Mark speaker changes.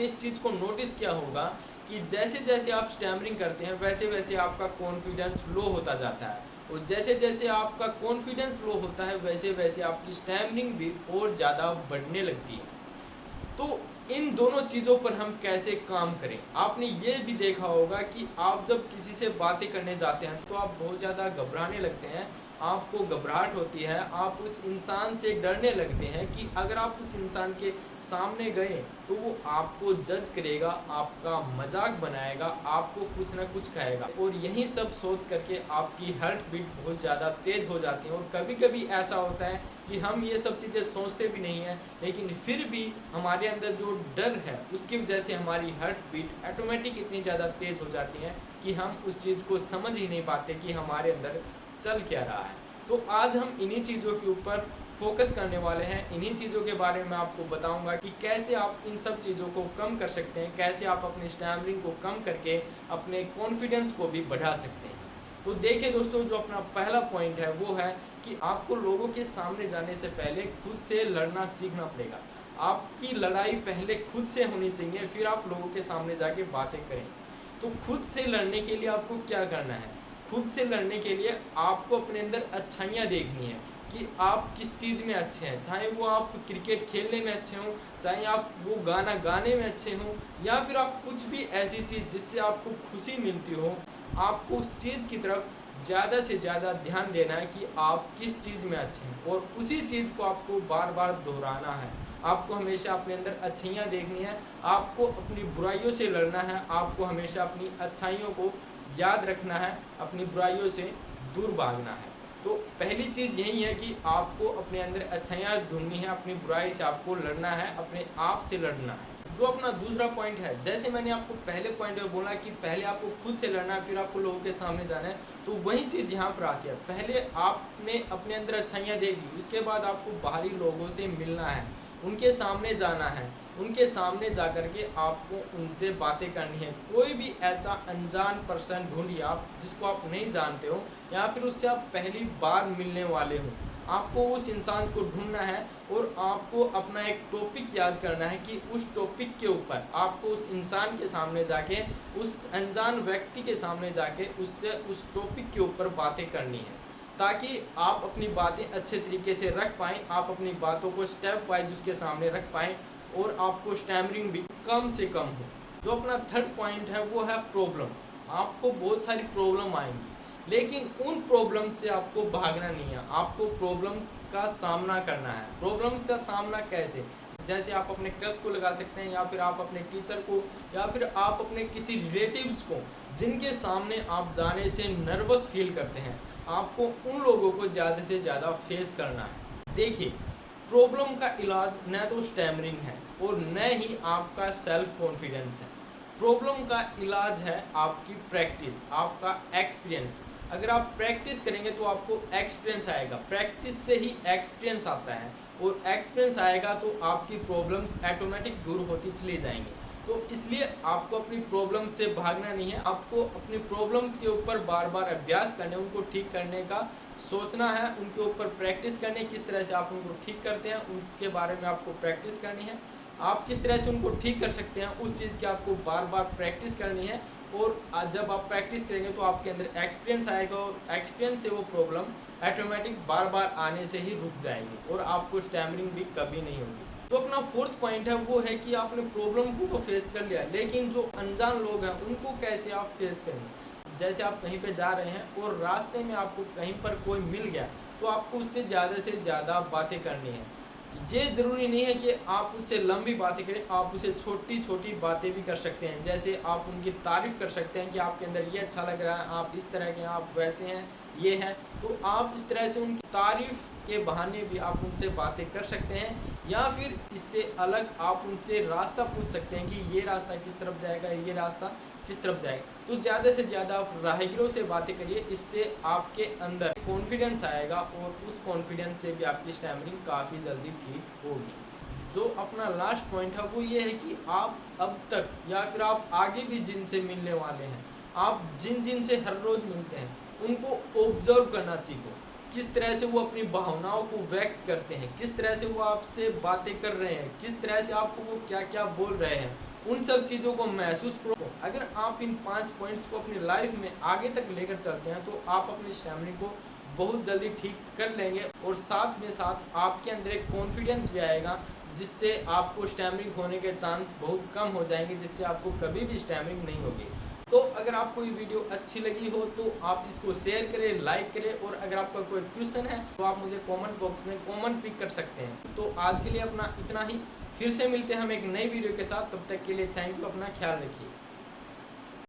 Speaker 1: आपने इस चीज़ को नोटिस किया होगा कि जैसे जैसे आप स्टैमरिंग करते हैं वैसे वैसे आपका कॉन्फिडेंस लो होता जाता है, और जैसे जैसे आपका कॉन्फिडेंस लो होता है वैसे वैसे आपकी स्टैमरिंग भी और ज़्यादा बढ़ने लगती है। तो इन दोनों चीज़ों पर हम कैसे काम करें? आपने ये भी देखा होगा कि आप जब किसी से बातें करने जाते हैं तो आप बहुत ज़्यादा घबराने लगते हैं, आपको घबराहट होती है, आप उस इंसान से डरने लगते हैं कि अगर आप उस इंसान के सामने गए तो वो आपको जज करेगा, आपका मजाक बनाएगा, आपको कुछ ना कुछ कहेगा, और यही सब सोच करके आपकी हार्ट बीट बहुत ज़्यादा तेज़ हो जाती है। और कभी कभी ऐसा होता है कि हम ये सब चीज़ें सोचते भी नहीं हैं, लेकिन फिर भी हमारे अंदर जो डर है उसकी वजह से हमारी हार्ट बीट ऑटोमेटिक इतनी ज़्यादा तेज़ हो जाती है कि हम उस चीज़ को समझ ही नहीं पाते कि हमारे अंदर चल क्या रहा है। तो आज हम इन्हीं चीज़ों के ऊपर फोकस करने वाले हैं, इन्हीं चीज़ों के बारे में आपको बताऊंगा कि कैसे आप इन सब चीज़ों को कम कर सकते हैं, कैसे आप अपनी स्टैमरिंग को कम करके अपने कॉन्फिडेंस को भी बढ़ा सकते हैं। तो देखिए दोस्तों, जो अपना पहला पॉइंट है वो है कि आपको लोगों के सामने जाने से पहले खुद से लड़ना सीखना पड़ेगा। आपकी लड़ाई पहले खुद से होनी चाहिए, फिर आप लोगों के सामने जाके बातें करें। तो खुद से लड़ने के लिए आपको क्या करना है? खुद से लड़ने के लिए आपको अपने अंदर अच्छाइयाँ देखनी है कि आप किस चीज़ में अच्छे हैं, चाहे वो आप क्रिकेट खेलने में अच्छे हों, चाहे आप वो गाना गाने में अच्छे हों, या फिर आप कुछ भी ऐसी चीज़ जिससे आपको खुशी मिलती हो, आपको उस चीज़ की तरफ ज़्यादा से ज़्यादा ध्यान देना है कि आप किस चीज़ में अच्छे हैं, और उसी चीज़ को आपको बार बार दोहराना है। आपको हमेशा अपने अंदर अच्छाइयाँ देखनी है, आपको अपनी बुराइयों से लड़ना है, आपको हमेशा अपनी अच्छाइयों को याद रखना है, अपनी बुराइयों से दूर भागना है। तो पहली चीज़ यही है कि आपको अपने अंदर अच्छाइयाँ ढूंढनी है, अपनी बुराई से आपको लड़ना है, अपने आप से लड़ना है। जो अपना दूसरा पॉइंट है, जैसे मैंने आपको पहले पॉइंट में बोला कि पहले आपको खुद से लड़ना है, फिर आपको लोगों के सामने जाना है, तो वही चीज़ यहाँ पर आती है। पहले आपने अपने अंदर अच्छाइयाँ देख ली, उसके बाद आपको बाहरी लोगों से मिलना है, उनके सामने जाना है, उनके सामने जा कर के आपको उनसे बातें करनी है। कोई भी ऐसा अनजान पर्सन ढूंढिए आप जिसको आप नहीं जानते हो, या फिर उससे आप पहली बार मिलने वाले हो, आपको उस इंसान को ढूंढना है, और आपको अपना एक टॉपिक याद करना है कि उस टॉपिक के ऊपर आपको उस इंसान के सामने जाके, उस अनजान व्यक्ति के सामने जाके उससे उस टॉपिक के ऊपर बातें करनी है, ताकि आप अपनी बातें अच्छे तरीके से रख पाएँ, आप अपनी बातों को स्टेप वाइज उसके सामने रख पाएँ, और आपको स्टैमरिंग भी कम से कम हो। जो अपना थर्ड पॉइंट है वो है प्रॉब्लम। आपको बहुत सारी प्रॉब्लम आएंगी, लेकिन उन प्रॉब्लम्स से आपको भागना नहीं है, आपको प्रॉब्लम्स का सामना करना है। प्रॉब्लम्स का सामना कैसे? जैसे आप अपने क्रश को लगा सकते हैं, या फिर आप अपने टीचर को, या फिर आप अपने किसी रिलेटिव्स को जिनके सामने आप जाने से नर्वस फील करते हैं, आपको उन लोगों को ज़्यादा से ज़्यादा फेस करना है। देखिए, प्रॉब्लम का इलाज न तो स्टैमरिंग है और न ही आपका सेल्फ कॉन्फिडेंस है। प्रॉब्लम का इलाज है आपकी प्रैक्टिस, आपका एक्सपीरियंस। अगर आप प्रैक्टिस करेंगे तो आपको एक्सपीरियंस आएगा, प्रैक्टिस से ही एक्सपीरियंस आता है, और एक्सपीरियंस आएगा तो आपकी प्रॉब्लम्स ऑटोमेटिक दूर होती चली जाएंगी। तो इसलिए आपको अपनी प्रॉब्लम्स से भागना नहीं है, आपको अपनी प्रॉब्लम्स के ऊपर बार बार अभ्यास करने, उनको ठीक करने का सोचना है, उनके ऊपर प्रैक्टिस करनी, किस तरह से आप उनको ठीक करते हैं उसके बारे में आपको प्रैक्टिस करनी है, आप किस तरह से उनको ठीक कर सकते हैं उस चीज़ की आपको बार बार प्रैक्टिस करनी है। और जब आप प्रैक्टिस करेंगे तो आपके अंदर एक्सपीरियंस आएगा, और एक्सपीरियंस से वो प्रॉब्लम ऑटोमेटिक बार बार आने से ही रुक जाएगी, और आपको स्टैमरिंग भी कभी नहीं होगी। तो अपना फोर्थ पॉइंट है वो है कि आपने प्रॉब्लम को तो फेस कर लिया, लेकिन जो अनजान लोग हैं उनको कैसे आप फेस करेंगे। जैसे आप कहीं पे जा रहे हैं और रास्ते में आपको कहीं पर कोई मिल गया, तो आपको उससे ज़्यादा से ज़्यादा बातें करनी है। ये ज़रूरी नहीं है कि आप उससे लंबी बातें करें, आप उससे छोटी छोटी बातें भी कर सकते हैं। जैसे आप उनकी तारीफ़ कर सकते हैं कि आपके अंदर ये अच्छा लग रहा है, आप इस तरह के हैं, आप वैसे हैं, ये है। तो आप इस तरह से उनकी तारीफ़ के बहाने भी आप उनसे बातें कर सकते हैं, या फिर इससे अलग आप उनसे रास्ता पूछ सकते हैं कि ये रास्ता किस तरफ जाएगा, ये रास्ता किस तरफ जाएगा। तो ज़्यादा से ज़्यादा आप राहगीरों से बातें करिए, इससे आपके अंदर कॉन्फिडेंस आएगा, और उस कॉन्फिडेंस से भी आपकी स्टैमरिंग काफ़ी जल्दी ठीक होगी। जो अपना लास्ट पॉइंट है वो ये है कि आप अब तक या फिर आप आगे भी जिनसे मिलने वाले हैं, आप जिन जिन से हर रोज़ मिलते हैं, उनको ऑब्जर्व करना सीखो। किस तरह से वो अपनी भावनाओं को व्यक्त करते हैं, किस तरह से वो आपसे बातें कर रहे हैं, किस तरह से आपको वो क्या क्या बोल रहे हैं, उन सब चीज़ों को महसूस करो। अगर आप इन 5 पॉइंट्स को अपनी लाइफ में आगे तक लेकर चलते हैं तो आप अपनी स्टैमिना को बहुत जल्दी ठीक कर लेंगे और साथ में साथ आपके अंदर एक कॉन्फिडेंस भी आएगा, जिससे आपको स्टैमरिंग होने के चांस बहुत कम हो जाएंगे, जिससे आपको कभी भी स्टैमरिंग नहीं होगी। तो अगर आपको ये वीडियो अच्छी लगी हो तो आप इसको शेयर करें, लाइक करें, और अगर आपका कोई क्वेश्चन है तो आप मुझे कमेंट बॉक्स में कमेंट पिक कर सकते हैं। तो आज के लिए अपना इतना ही, फिर से मिलते हैं हम एक नई वीडियो के साथ। तब तक के लिए थैंक यू, अपना ख्याल रखिए।